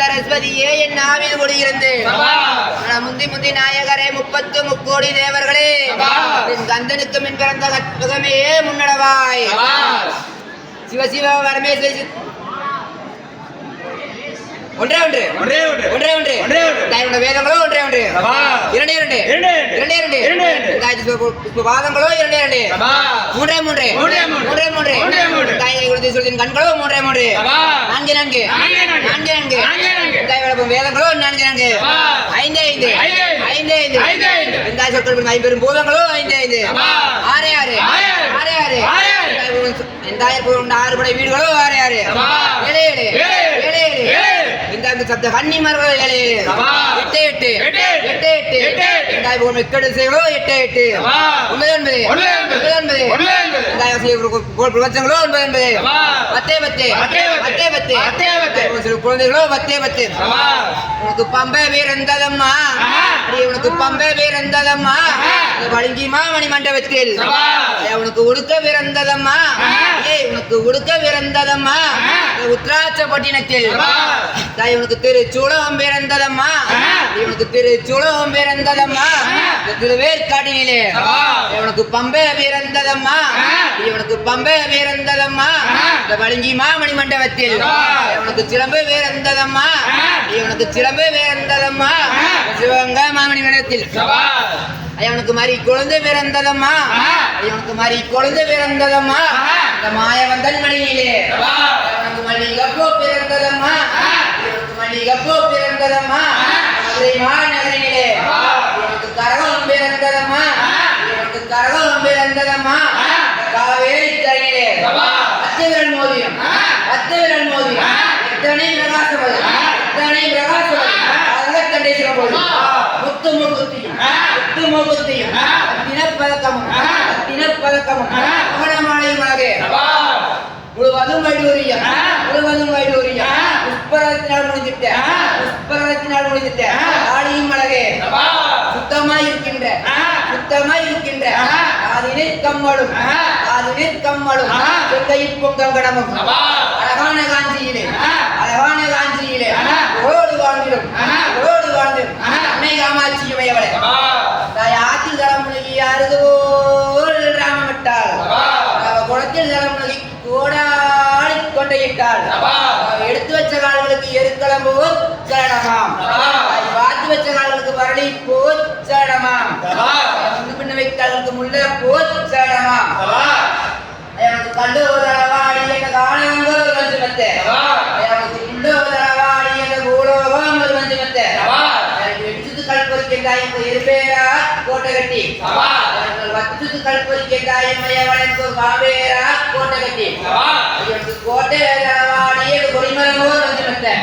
சரஸ்வதியே என் நாவில் ஒளியிருந்து முந்தி நாயகரே 30 முக்கோடி தேவர்களே என் கந்தனுக்கு மின் பிறந்த கற்பகமே முன்னடவாய் சிவசிவ வரமேஸ்வரி ஒன்றே ஒன்று ஒன்றே ஒன்று ஒன்றே ஒன்று ஒன்றே ஒன்று தாயோட வேதங்களோ ஒன்றே ஒன்று இரண்டே இரண்டு இரண்டே இரண்டு இரண்டே பாதங்களோ இரண்டே இரண்டு மூன்றே மூன்று மூன்றே மூன்று மூன்றே தாயை கொடுத்து சொல்லின் கண்களோ மூன்றே மூன்று நான்கு நான்கு நான்கு நான்கு தாயோட வேதங்களோ நான்கு நான்கு ஐந்து ஐந்து ஐந்து ஐந்து தாய் சொற்கள் ஐம்பெரும் பூதங்களோ ஐந்து ஐந்து ஆறு ஆறு ஆறு ஆறு என் ஆறு படை வீடுகளோ ஆறு ஆறு ஏழு ஏழு ஏழு ஏழு இந்த சப்த கன்னிமார்கள் ஏழு எட்டு எட்டு எட்டு எட்டு எட்டு செய்களோ எட்டு எட்டு ஒன்பது ஒன்பது ஒன்பது பிரபஞ்சங்களோ ஒன்பது ஒன்பது பத்தே பத்து பத்தே பத்து குழந்தைகளோ பத்தே பத்து உனக்கு பம்பை வீரந்ததம்மா உனக்கு பம்பை வீரந்ததம்மா வழங்கிமா மணி மண்டபத்தில் உனக்கு உடுக்க வீரந்ததம்மா உனக்கு உடுக்க வீரந்ததம்மா உத்ராட்சப்பட்டினத்தில் தாய் உனக்கு திருச்சூலம் பிறந்ததம்மா உனக்கு திருச்சூலம் பிறந்ததம்மா திருவேற்காட்டினிலே உனக்கு பம்பை பிறந்ததம்மா உனக்கு பம்பை பிறந்ததம்மா வழங்கி மாமணி மண்டபத்தில் உனக்கு சிலம்பு பிறந்ததம்மா உனக்கு சிலம்பு பிறந்ததம்மா சிவகங்கை மாமணி மண்டபத்தில் உனக்கு மாதிரி குழந்தை பிறந்ததம்மா உனக்கு மாதிரி குழந்தை பிறந்ததம்மா இந்த மாயவந்தன் மணியிலே உனக்கு மல்லிகப்பூ பிறந்ததம்மா உனக்கு மல்லிகப்பூ பிறந்ததம்மா மதுரை மாநகரிலே உனக்கு கரகம் பிறந்ததம்மா உனக்கு கரகம் பிறந்ததம்மா காவேரி கரையிலே 10 விரல் மோதியம் 10 விரல் மோதியம் எத்தனை பிரகாசமது எத்தனை பிரகாசமது அழகத்தண்டை சிறப்போது முத்து மூக்குத்தியும் தினப்பதக்கமும் மகனமாலையும் அழகே முழுவதும் வைடூரியம் புஷ்பரத்தினால் முடிஞ்சிட்ட ஆடியும் அழகே சுத்தமாய் இருக்கின்ற ஆதினிற் கம்மலும் செங்கையில் பொங்கங்கடமும் அழகான காஞ்சியிலே ஓடு வாழ்ந்திடும் அன்னை காமாட்சியுமையவளே தாய் ஆற்றில் தலைமுழுகி அறுதோல் ராமமிட்டாள் குளத்தில் தலைமுழுகி கோடாடி கொண்டையிட்டாள் எடுத்து வச்ச கால்களுக்கு எருக்களம்பு சரணமாம் பார்த்து வச்ச கால்களுக்கு வரளி போச் சரணமாம் பின்ன வைத்தாளுக்கு முள்ள போச் சரணமாம் எனக்கு கண்டு ஒரு அளவாடி என்ற காணங்கள் ஒரு மஞ்சமத்தை எனக்கு உள்ள ஒரு அளவாடி என்ற பூலோகம் ஒரு மஞ்சமத்தை எனக்கு வெடிச்சுத்து கல்பொறிக்கின்றாய் இருபேரா கோட்டை கட்டி வத்துத்து கல்பொறிக்கின்றாய் மையவனுக்கு ஒரு பாபேரா கோட்டை கட்டி எனக்கு கோட்டை அளவாடி என்ற கொடிமரமோ ஒரு மஞ்சமத்தை